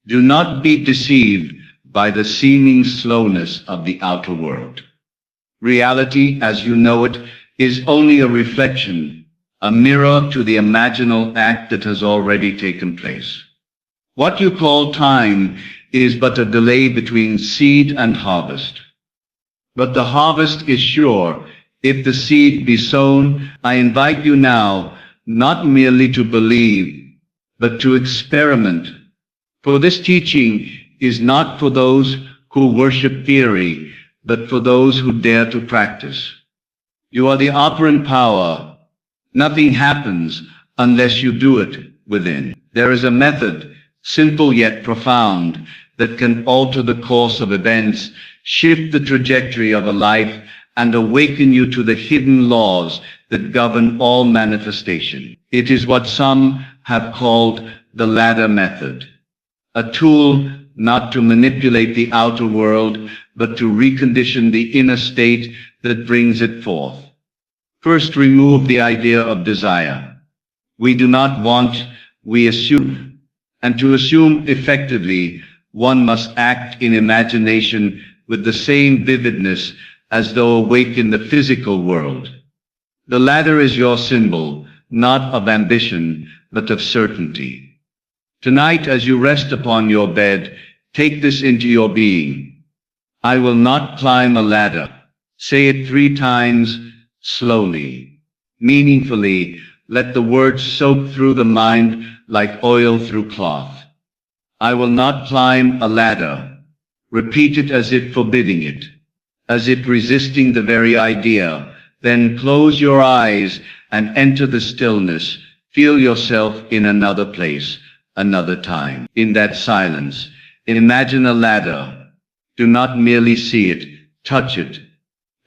Do not be deceived by the seeming slowness of the outer world. Reality, as you know it, is only a reflection, a mirror to the imaginal act that has already taken place. What you call time is but a delay between seed and harvest. But the harvest is sure if the seed be sown. I invite you now not merely to believe, but to experiment. For this teaching is not for those who worship theory, but for those who dare to practice. You are the operant power. Nothing happens unless you do it within. There is a method, simple yet profound, that can alter the course of events, shift the trajectory of a life, and awaken you to the hidden laws that govern all manifestation. It is what some have called the ladder method, a tool not to manipulate the outer world, but to recondition the inner state that brings it forth. First, remove the idea of desire. We do not want, we assume. And to assume effectively, one must act in imagination with the same vividness as though awake in the physical world. The ladder is your symbol, not of ambition, but of certainty. Tonight, as you rest upon your bed, take this into your being. I will not climb a ladder. Say it 3 times, slowly. Meaningfully, let the words soak through the mind like oil through cloth. I will not climb a ladder. Repeat it as if forbidding it, as if resisting the very idea. Then close your eyes and enter the stillness. Feel yourself in another place, another time. In that silence, imagine a ladder. Do not merely see it, touch it.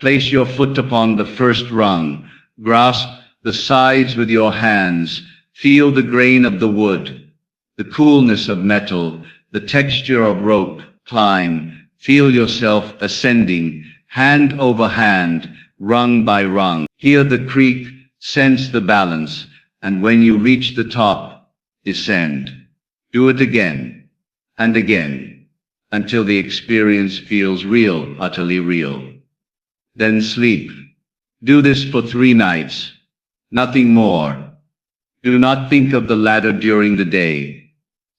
Place your foot upon the first rung. Grasp the sides with your hands. Feel the grain of the wood, the coolness of metal, the texture of rope. Climb. Feel yourself ascending, hand over hand, rung by rung. Hear the creak, sense the balance, and when you reach the top, descend. Do it again, and again, until the experience feels real, utterly real. Then sleep. Do this for 3 nights. Nothing more. Do not think of the ladder during the day.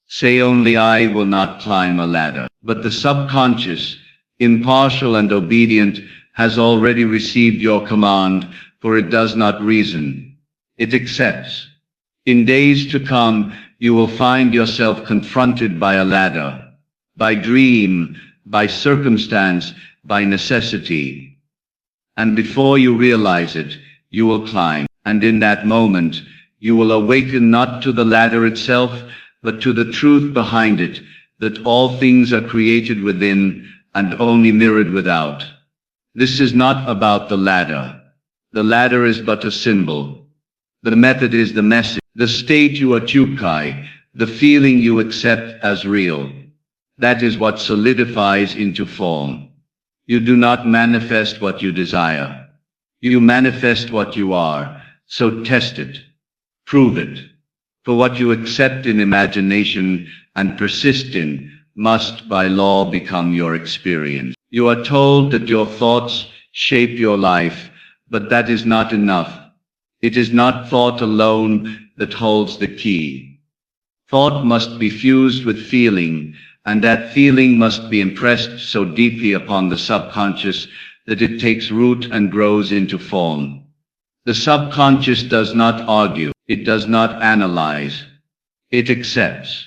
Say only, I will not climb a ladder. But the subconscious, impartial and obedient, has already received your command, for it does not reason. It accepts. In days to come, you will find yourself confronted by a ladder, by dream, by circumstance, by necessity. And before you realize it, you will climb. And in that moment, you will awaken not to the ladder itself, but to the truth behind it, that all things are created within and only mirrored without. This is not about the ladder. The ladder is but a symbol. The method is the message. The state you occupy, the feeling you accept as real. That is what solidifies into form. You do not manifest what you desire. You manifest what you are. So test it. Prove it. For what you accept in imagination and persist in must by law become your experience. You are told that your thoughts shape your life, but that is not enough. It is not thought alone that holds the key. Thought must be fused with feeling, and that feeling must be impressed so deeply upon the subconscious that it takes root and grows into form. The subconscious does not argue. It does not analyze. It accepts.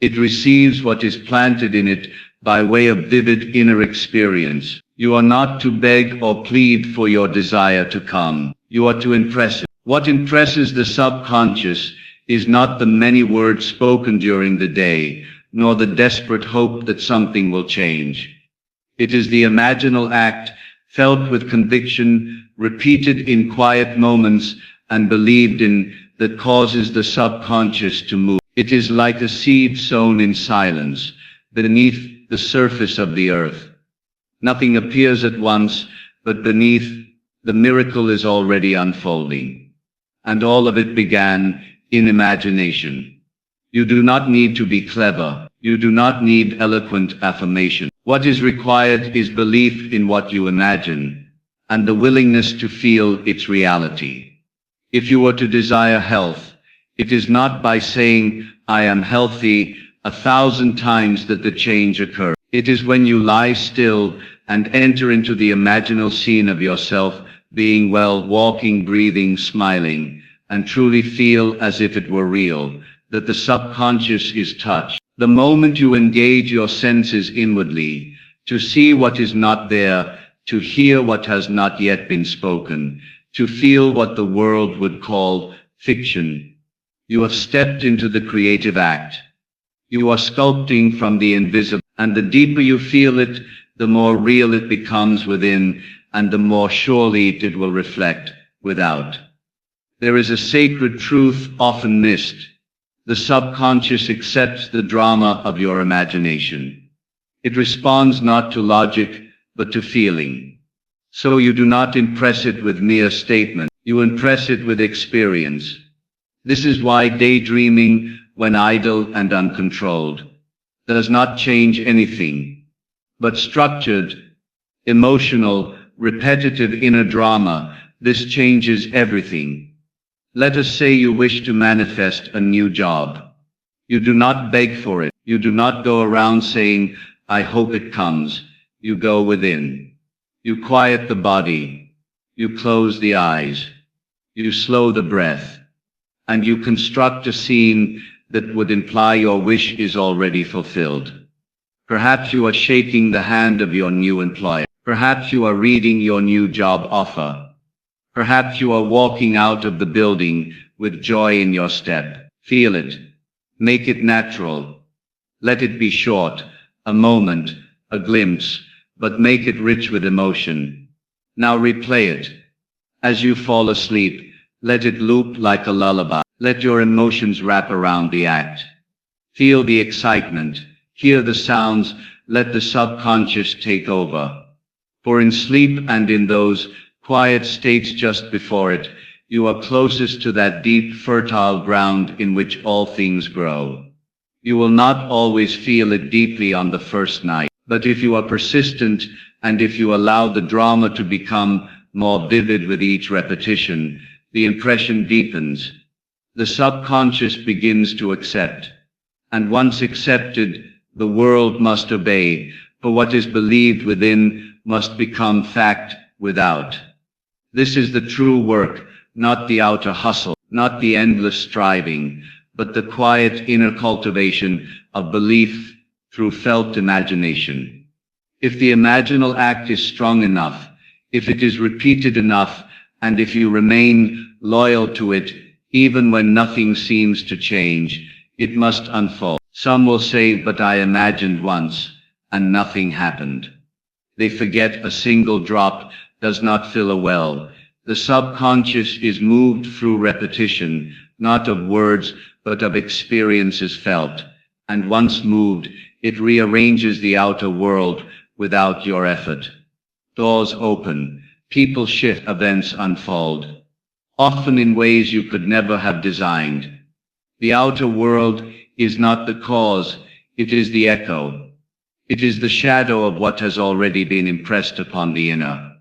It receives what is planted in it by way of vivid inner experience. You are not to beg or plead for your desire to come. You are to impress it. What impresses the subconscious is not the many words spoken during the day, nor the desperate hope that something will change. It is the imaginal act, felt with conviction, repeated in quiet moments, and believed in, that causes the subconscious to move. It is like a seed sown in silence, beneath the surface of the earth. Nothing appears at once, but beneath, the miracle is already unfolding. And all of it began in imagination. You do not need to be clever. You do not need eloquent affirmation. What is required is belief in what you imagine, and the willingness to feel its reality. If you were to desire health, it is not by saying, "I am healthy," 1,000 times that the change occurs. It is when you lie still and enter into the imaginal scene of yourself being well, walking, breathing, smiling, and truly feel as if it were real, that the subconscious is touched. The moment you engage your senses inwardly, to see what is not there, to hear what has not yet been spoken, to feel what the world would call fiction, you have stepped into the creative act. You are sculpting from the invisible, and the deeper you feel it, the more real it becomes within, and the more surely it will reflect without. There is a sacred truth often missed. The subconscious accepts the drama of your imagination. It responds not to logic, but to feeling. So you do not impress it with mere statement, you impress it with experience. This is why daydreaming, when idle and uncontrolled, does not change anything. But structured, emotional, repetitive inner drama, this changes everything. Let us say you wish to manifest a new job. You do not beg for it. You do not go around saying, "I hope it comes." You go within. You quiet the body. You close the eyes. You slow the breath. And you construct a scene that would imply your wish is already fulfilled. Perhaps you are shaking the hand of your new employer. Perhaps you are reading your new job offer. Perhaps you are walking out of the building with joy in your step. Feel it. Make it natural. Let it be short, a moment, a glimpse, but make it rich with emotion. Now replay it. As you fall asleep, let it loop like a lullaby. Let your emotions wrap around the act. Feel the excitement. Hear the sounds. Let the subconscious take over. For in sleep and in those quiet states just before it, you are closest to that deep, fertile ground in which all things grow. You will not always feel it deeply on the first night, but if you are persistent and if you allow the drama to become more vivid with each repetition, the impression deepens. The subconscious begins to accept. And once accepted, the world must obey, for what is believed within must become fact without. This is the true work, not the outer hustle, not the endless striving, but the quiet inner cultivation of belief through felt imagination. If the imaginal act is strong enough, if it is repeated enough, and if you remain loyal to it, even when nothing seems to change, it must unfold. Some will say, "But I imagined once, and nothing happened." They forget a single drop does not fill a well. The subconscious is moved through repetition, not of words, but of experiences felt. And once moved, it rearranges the outer world without your effort. Doors open, people shift, events unfold, often in ways you could never have designed. The outer world is not the cause, it is the echo. It is the shadow of what has already been impressed upon the inner.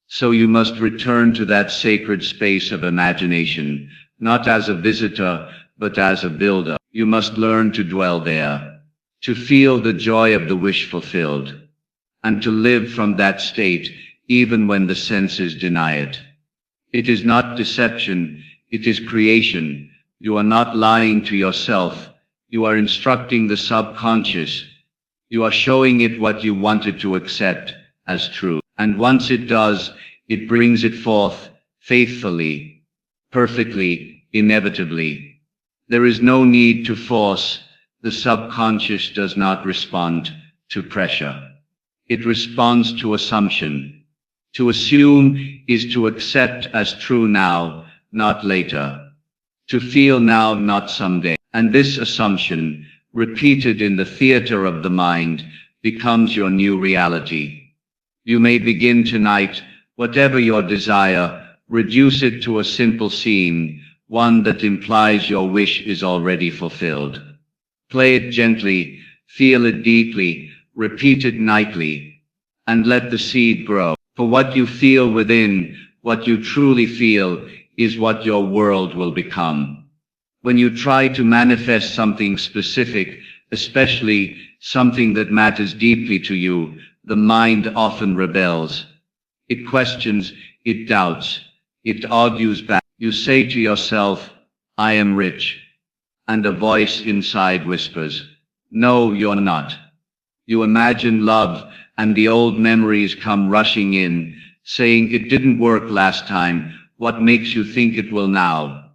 So you must return to that sacred space of imagination, not as a visitor, but as a builder. You must learn to dwell there, to feel the joy of the wish fulfilled, and to live from that state, even when the senses deny it. It is not deception, it is creation. You are not lying to yourself. You are instructing the subconscious. You are showing it what you want it to accept as true. And once it does, it brings it forth, faithfully, perfectly, inevitably. There is no need to force. The subconscious does not respond to pressure. It responds to assumption. To assume is to accept as true now, not later. To feel now, not someday. And this assumption, repeated in the theater of the mind, becomes your new reality. You may begin tonight, whatever your desire, reduce it to a simple scene, one that implies your wish is already fulfilled. Play it gently, feel it deeply, repeat it nightly, and let the seed grow. For what you feel within, what you truly feel, is what your world will become. When you try to manifest something specific, especially something that matters deeply to you, the mind often rebels. It questions, it doubts, it argues back. You say to yourself, I am rich. And a voice inside whispers, no, you're not. You imagine love, and the old memories come rushing in, saying it didn't work last time, what makes you think it will now?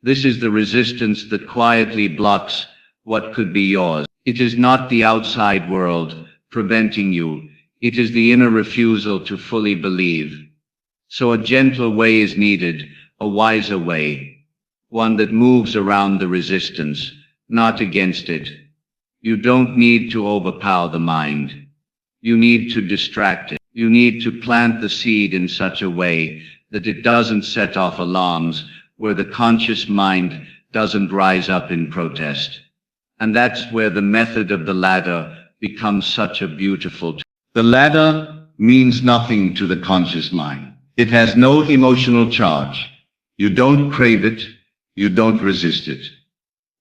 This is the resistance that quietly blocks what could be yours. It is not the outside world preventing you. It is the inner refusal to fully believe. So a gentle way is needed, a wiser way, one that moves around the resistance, not against it. You don't need to overpower the mind. You need to distract it. You need to plant the seed in such a way that it doesn't set off alarms, where the conscious mind doesn't rise up in protest. And that's where the method of the ladder becomes such a beautiful tool. The ladder means nothing to the conscious mind. It has no emotional charge. You don't crave it. You don't resist it.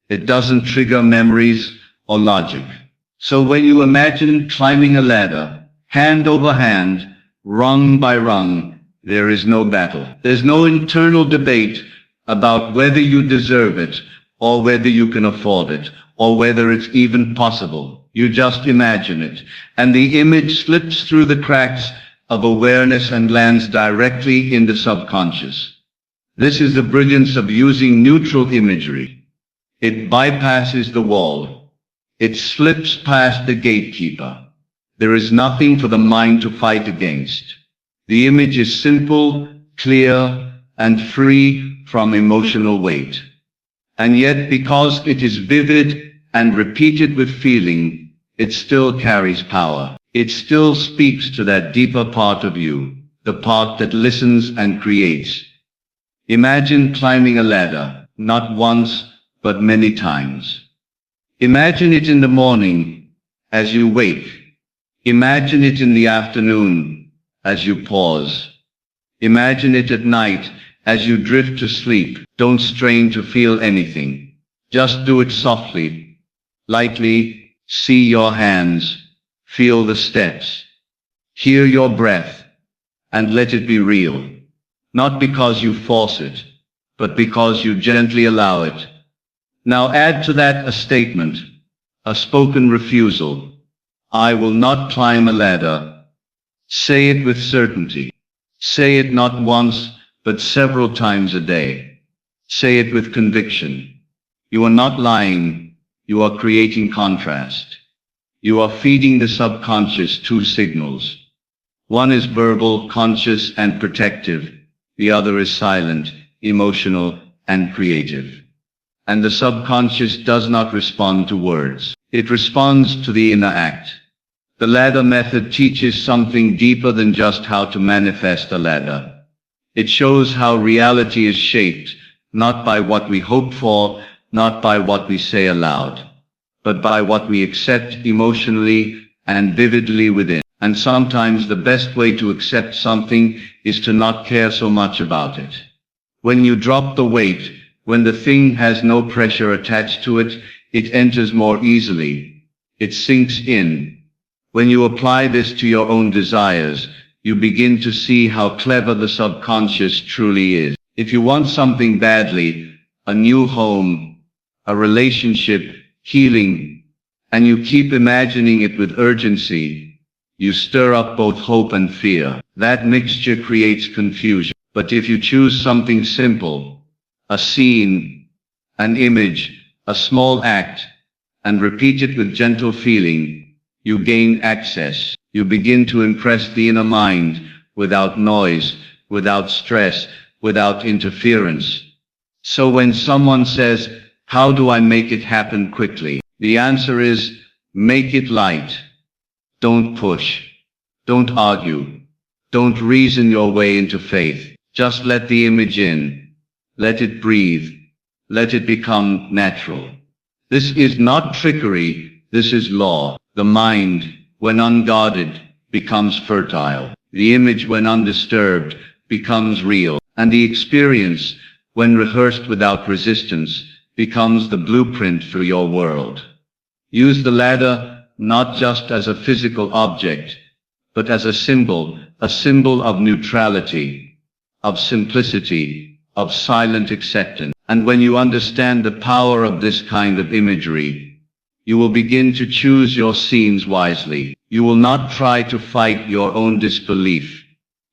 It doesn't trigger memories or logic. So when you imagine climbing a ladder, hand over hand, rung by rung, there is no battle. There's no internal debate about whether you deserve it, or whether you can afford it, or whether it's even possible. You just imagine it, and the image slips through the cracks of awareness and lands directly in the subconscious. This is the brilliance of using neutral imagery. It bypasses the wall. It slips past the gatekeeper. There is nothing for the mind to fight against. The image is simple, clear, and free from emotional weight. And yet, because it is vivid and repeated with feeling, it still carries power. It still speaks to that deeper part of you, the part that listens and creates. Imagine climbing a ladder, not once, but many times. Imagine it in the morning, as you wake. Imagine it in the afternoon, as you pause. Imagine it at night, as you drift to sleep. Don't strain to feel anything. Just do it softly, lightly. See your hands, feel the steps, hear your breath, and let it be real. Not because you force it, but because you gently allow it. Now add to that a statement, a spoken refusal. I will not climb a ladder. Say it with certainty. Say it not once, but several times a day. Say it with conviction. You are not lying. You are creating contrast. You are feeding the subconscious two signals. One is verbal, conscious, and protective. The other is silent, emotional, and creative. And the subconscious does not respond to words. It responds to the inner act. The ladder method teaches something deeper than just how to manifest a ladder. It shows how reality is shaped, not by what we hope for, not by what we say aloud, but by what we accept emotionally and vividly within. And sometimes the best way to accept something is to not care so much about it. When you drop the weight, when the thing has no pressure attached to it, it enters more easily. It sinks in. When you apply this to your own desires, you begin to see how clever the subconscious truly is. If you want something badly, a new home, a relationship, healing, and you keep imagining it with urgency, you stir up both hope and fear. That mixture creates confusion. But if you choose something simple, a scene, an image, a small act, and repeat it with gentle feeling, you gain access. You begin to impress the inner mind without noise, without stress, without interference. So when someone says, how do I make it happen quickly? The answer is, make it light. Don't push. Don't argue. Don't reason your way into faith. Just let the image in. Let it breathe. Let it become natural. This is not trickery. This is law. The mind, when unguarded, becomes fertile. The image, when undisturbed, becomes real. And the experience, when rehearsed without resistance, becomes the blueprint for your world. Use the ladder not just as a physical object, but as a symbol of neutrality, of simplicity, of silent acceptance. And when you understand the power of this kind of imagery, you will begin to choose your scenes wisely. You will not try to fight your own disbelief.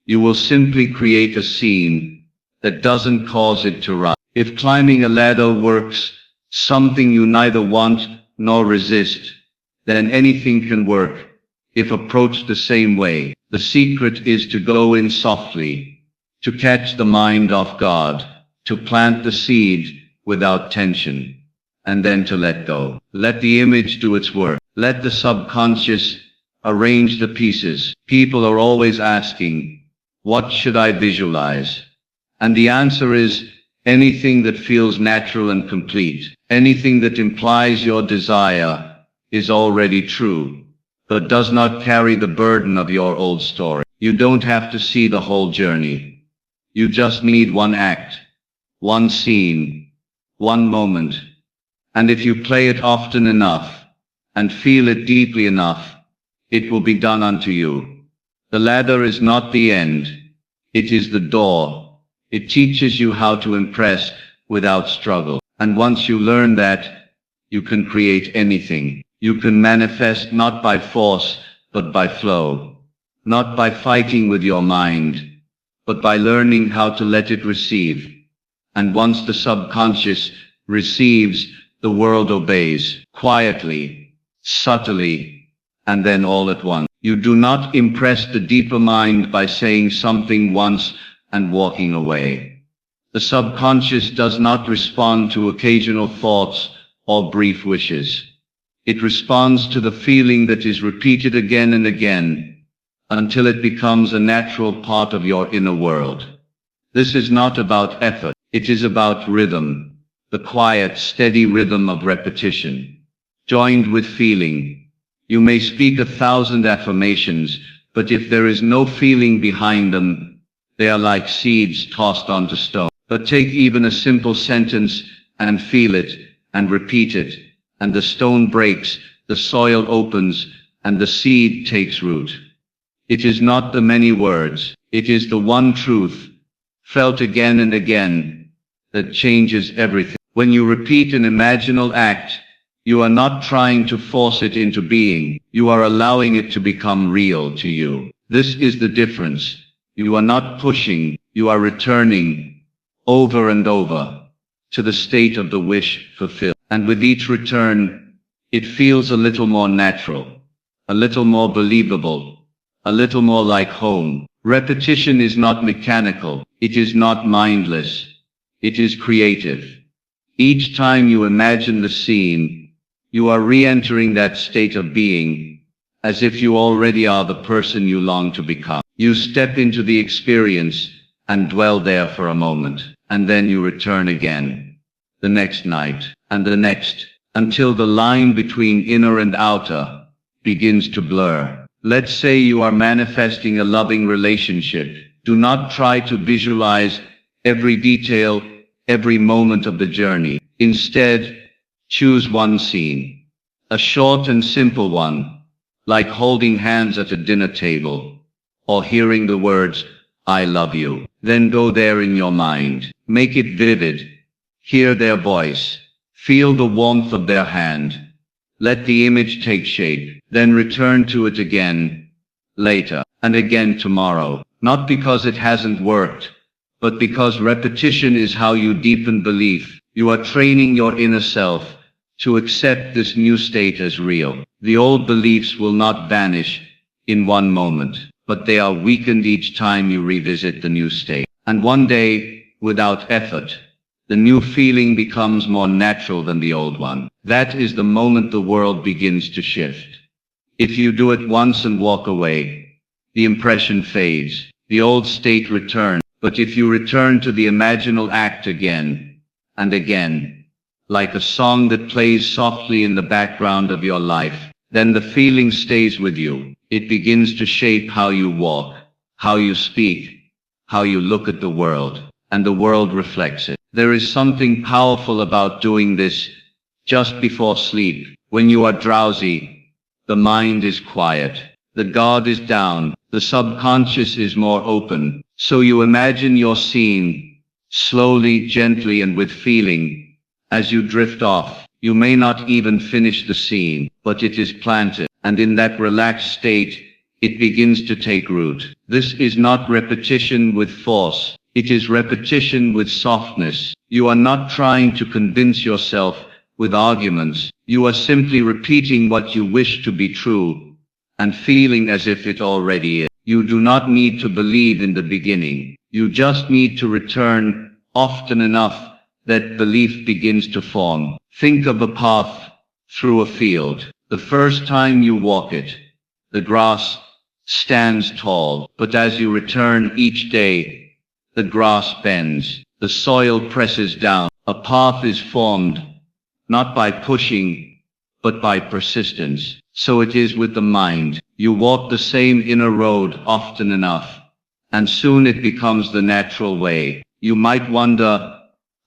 You will simply create a scene that doesn't cause it to run. If climbing a ladder works, something you neither want nor resist, then anything can work if approached the same way. The secret is to go in softly, to catch the mind off guard, to plant the seed without tension, and then to let go. Let the image do its work. Let the subconscious arrange the pieces. People are always asking, what should I visualize? And the answer is, anything that feels natural and complete. Anything that implies your desire is already true, but does not carry the burden of your old story. You don't have to see the whole journey. You just need one act, one scene, one moment. And if you play it often enough, and feel it deeply enough, it will be done unto you. The ladder is not the end. It is the door. It teaches you how to impress without struggle. And once you learn that, you can create anything. You can manifest not by force, but by flow. Not by fighting with your mind, but by learning how to let it receive. And once the subconscious receives, the world obeys, quietly, subtly, and then all at once. You do not impress the deeper mind by saying something once and walking away. The subconscious does not respond to occasional thoughts or brief wishes. It responds to the feeling that is repeated again and again, until it becomes a natural part of your inner world. This is not about effort. It is about rhythm, the quiet, steady rhythm of repetition, joined with feeling. You may speak 1,000 affirmations, but if there is no feeling behind them, they are like seeds tossed onto stone. But take even a simple sentence and feel it and repeat it, and the stone breaks, the soil opens, and the seed takes root. It is not the many words, it is the one truth, felt again and again, that changes everything. When you repeat an imaginal act, you are not trying to force it into being, you are allowing it to become real to you. This is the difference. You are not pushing, you are returning, over and over, to the state of the wish fulfilled. And with each return, it feels a little more natural, a little more believable, a little more like home. Repetition is not mechanical, it is not mindless, it is creative. Each time you imagine the scene, you are re-entering that state of being, as if you already are the person you long to become. You step into the experience and dwell there for a moment, and then you return again, the next night, and the next, until the line between inner and outer begins to blur. Let's say you are manifesting a loving relationship. Do not try to visualize every detail, every moment of the journey. Instead, choose one scene, a short and simple one, like holding hands at a dinner table, or hearing the words, I love you. Then go there in your mind. Make it vivid. Hear their voice. Feel the warmth of their hand. Let the image take shape. Then return to it again, later, and again tomorrow. Not because it hasn't worked, but because repetition is how you deepen belief. You are training your inner self to accept this new state as real. The old beliefs will not vanish in one moment, but they are weakened each time you revisit the new state. And one day, without effort, the new feeling becomes more natural than the old one. That is the moment the world begins to shift. If you do it once and walk away, the impression fades, the old state returns. But if you return to the imaginal act again and again, like a song that plays softly in the background of your life. Then the feeling stays with you. It begins to shape how you walk, how you speak, how you look at the world, and the world reflects it. There is something powerful about doing this just before sleep. When you are drowsy, the mind is quiet, the guard is down, the subconscious is more open. So you imagine your scene, slowly, gently, and with feeling. As you drift off, you may not even finish the scene, but it is planted, and in that relaxed state, it begins to take root. This is not repetition with force. It is repetition with softness. You are not trying to convince yourself with arguments. You are simply repeating what you wish to be true and feeling as if it already is. You do not need to believe in the beginning. You just need to return often enough that belief begins to form. Think of a path through a field. The first time you walk it, the grass stands tall, but as you return each day, the grass bends, the soil presses down. A path is formed, not by pushing, but by persistence. So it is with the mind. You walk the same inner road often enough, and soon it becomes the natural way. You might wonder,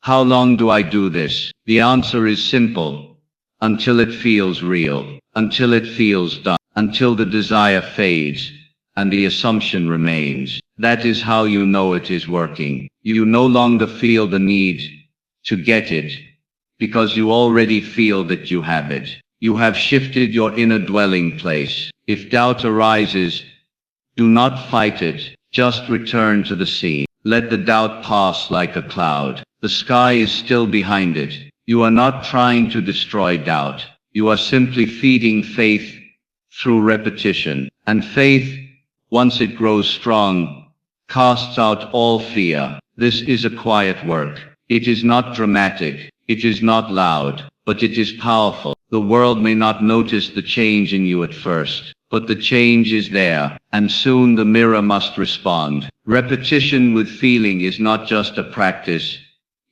how long do I do this? The answer is simple. Until it feels real, until it feels done, until the desire fades, and the assumption remains. That is how you know it is working. You no longer feel the need to get it, because you already feel that you have it. You have shifted your inner dwelling place. If doubt arises, do not fight it. Just return to the scene. Let the doubt pass like a cloud. The sky is still behind it. You are not trying to destroy doubt. You are simply feeding faith through repetition. And faith, once it grows strong, casts out all fear. This is a quiet work. It is not dramatic. It is not loud, but it is powerful. The world may not notice the change in you at first, but the change is there, and soon the mirror must respond. Repetition with feeling is not just a practice.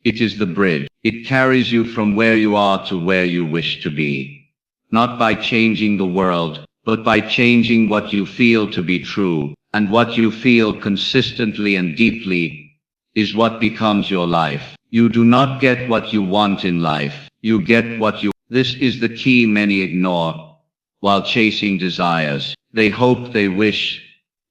It is the bridge. It carries you from where you are to where you wish to be. Not by changing the world, but by changing what you feel to be true. And what you feel consistently and deeply is what becomes your life. You do not get what you want in life. You get what you. This is the key many ignore while chasing desires. They hope, they wish,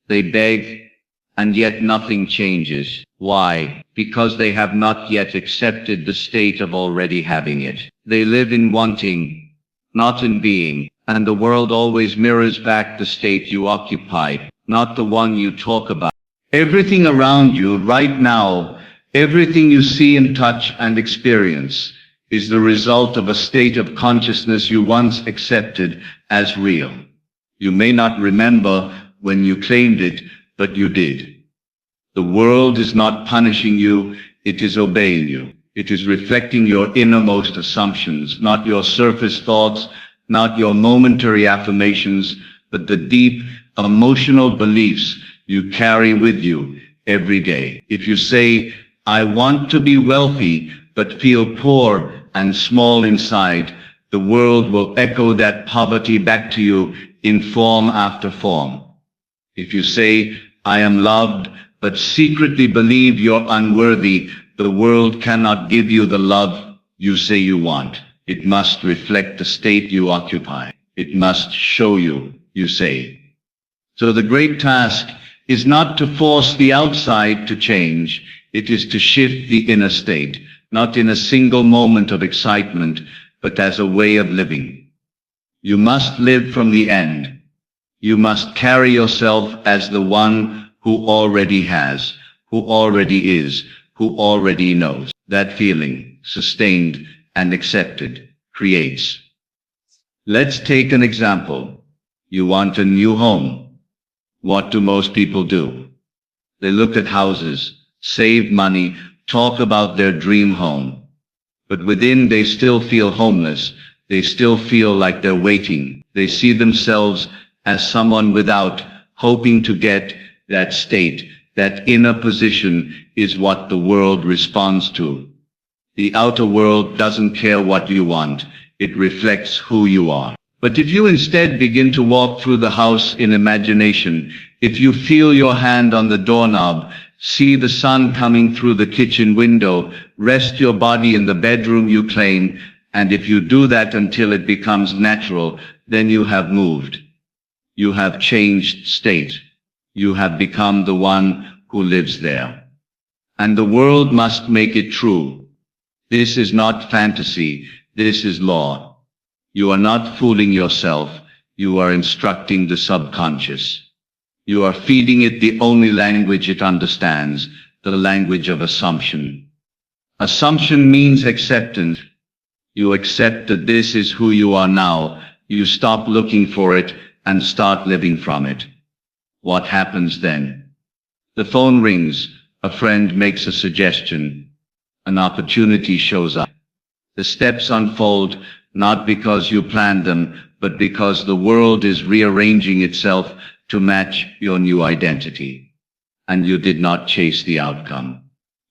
they beg, and yet nothing changes. Why? Because they have not yet accepted the state of already having it. They live in wanting, not in being, and the world always mirrors back the state you occupy, not the one you talk about. Everything around you right now, everything you see and touch and experience, is the result of a state of consciousness you once accepted as real. You may not remember when you claimed it, but you did. The world is not punishing you, it is obeying you. It is reflecting your innermost assumptions, not your surface thoughts, not your momentary affirmations, but the deep emotional beliefs you carry with you every day. If you say, I want to be wealthy, but feel poor and small inside, the world will echo that poverty back to you in form after form. If you say, I am loved, but secretly believe you're unworthy, the world cannot give you the love you say you want. It must reflect the state you occupy. It must show you, you say. So the great task is not to force the outside to change. It is to shift the inner state, not in a single moment of excitement, but as a way of living. You must live from the end. You must carry yourself as the one who already has, who already is, who already knows. That feeling, sustained and accepted, creates. Let's take an example. You want a new home. What do most people do? They look at houses, save money, talk about their dream home. But within they still feel homeless. They still feel like they're waiting. They see themselves as someone without, hoping to get that state. That inner position is what the world responds to. The outer world doesn't care what you want. It reflects who you are. But if you instead begin to walk through the house in imagination, if you feel your hand on the doorknob, see the sun coming through the kitchen window, rest your body in the bedroom you claim, and if you do that until it becomes natural, then you have moved. You have changed state. You have become the one who lives there. And the world must make it true. This is not fantasy. This is law. You are not fooling yourself. You are instructing the subconscious. You are feeding it the only language it understands, the language of assumption. Assumption means acceptance. You accept that this is who you are now. You stop looking for it and start living from it. What happens then? The phone rings. A friend makes a suggestion. An opportunity shows up. The steps unfold, not because you planned them, but because the world is rearranging itself to match your new identity. And you did not chase the outcome.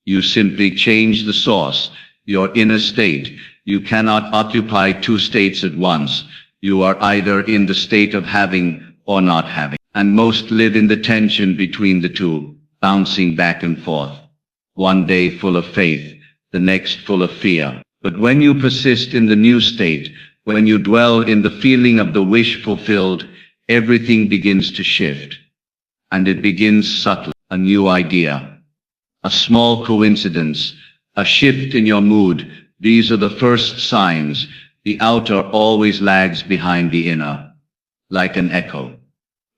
You simply changed the source, your inner state. You cannot occupy two states at once. You are either in the state of having or not having. And most live in the tension between the two, bouncing back and forth. One day full of faith, the next full of fear. But when you persist in the new state, when you dwell in the feeling of the wish fulfilled, everything begins to shift. And it begins subtly. A new idea, a small coincidence, a shift in your mood. These are the first signs. The outer always lags behind the inner, like an echo.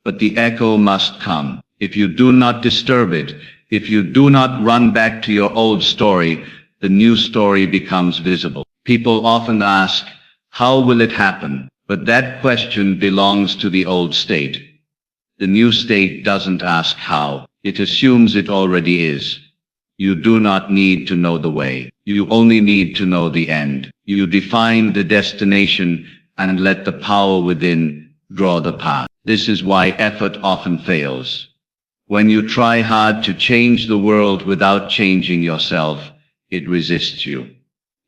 But the echo must come. If you do not disturb it, if you do not run back to your old story, the new story becomes visible. People often ask, how will it happen? But that question belongs to the old state. The new state doesn't ask how. It assumes it already is. You do not need to know the way. You only need to know the end. You define the destination and let the power within draw the path. This is why effort often fails. When you try hard to change the world without changing yourself, it resists you.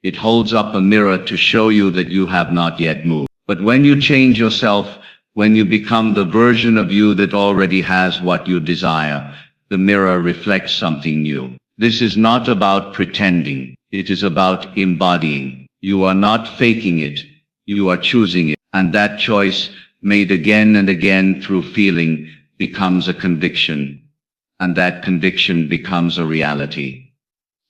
It holds up a mirror to show you that you have not yet moved. But when you change yourself, when you become the version of you that already has what you desire, the mirror reflects something new. This is not about pretending. It is about embodying. You are not faking it. You are choosing it. And that choice, made again and again through feeling, becomes a conviction. And that conviction becomes a reality.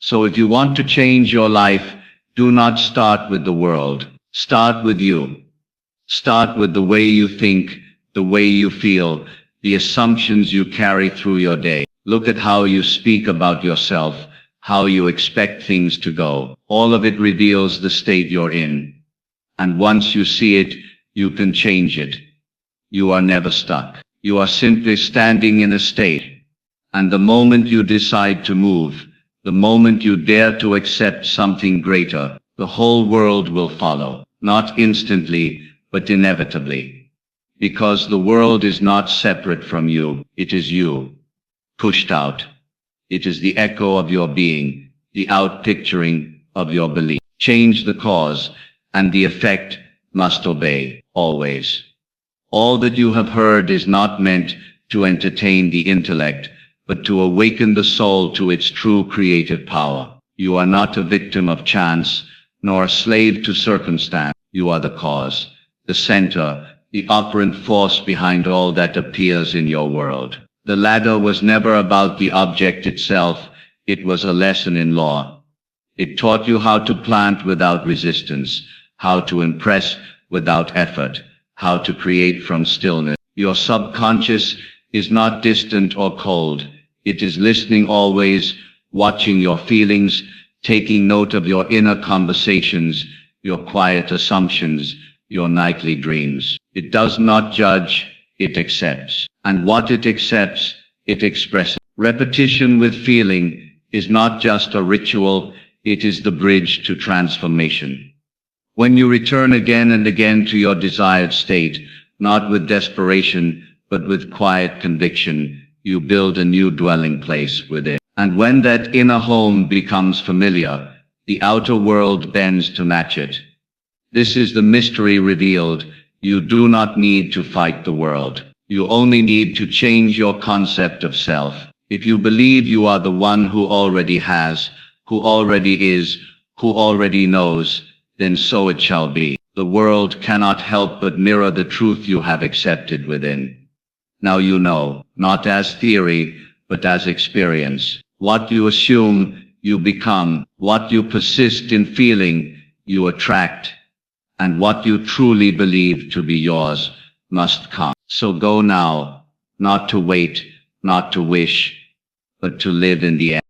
So if you want to change your life, do not start with the world. Start with you. Start with the way you think, the way you feel, the assumptions you carry through your day. Look at how you speak about yourself, how you expect things to go. All of it reveals the state you're in. And once you see it, you can change it. You are never stuck. You are simply standing in a state. And the moment you decide to move, the moment you dare to accept something greater, the whole world will follow. Not instantly, but inevitably. Because the world is not separate from you. It is you. Pushed out. It is the echo of your being, the outpicturing of your belief. Change the cause, and the effect must obey, always. All that you have heard is not meant to entertain the intellect, but to awaken the soul to its true creative power. You are not a victim of chance, nor a slave to circumstance. You are the cause, the center, the operant force behind all that appears in your world. The ladder was never about the object itself. It was a lesson in law. It taught you how to plant without resistance, how to impress without effort, how to create from stillness. Your subconscious is not distant or cold. It is listening always, watching your feelings, taking note of your inner conversations, your quiet assumptions, your nightly dreams. It does not judge, it accepts. And what it accepts, it expresses. Repetition with feeling is not just a ritual, it is the bridge to transformation. When you return again and again to your desired state, not with desperation, but with quiet conviction, you build a new dwelling place within. And when that inner home becomes familiar, The outer world bends to match it. This is the mystery revealed. You do not need to fight the world. You only need to change your concept of self. If you believe you are the one who already has, who already is, who already knows, then so it shall be. The world cannot help but mirror the truth you have accepted within. Now you know, not as theory, but as experience. What you assume, you become. What you persist in feeling, you attract. And what you truly believe to be yours must come. So go now, not to wait, not to wish, but to live in the end.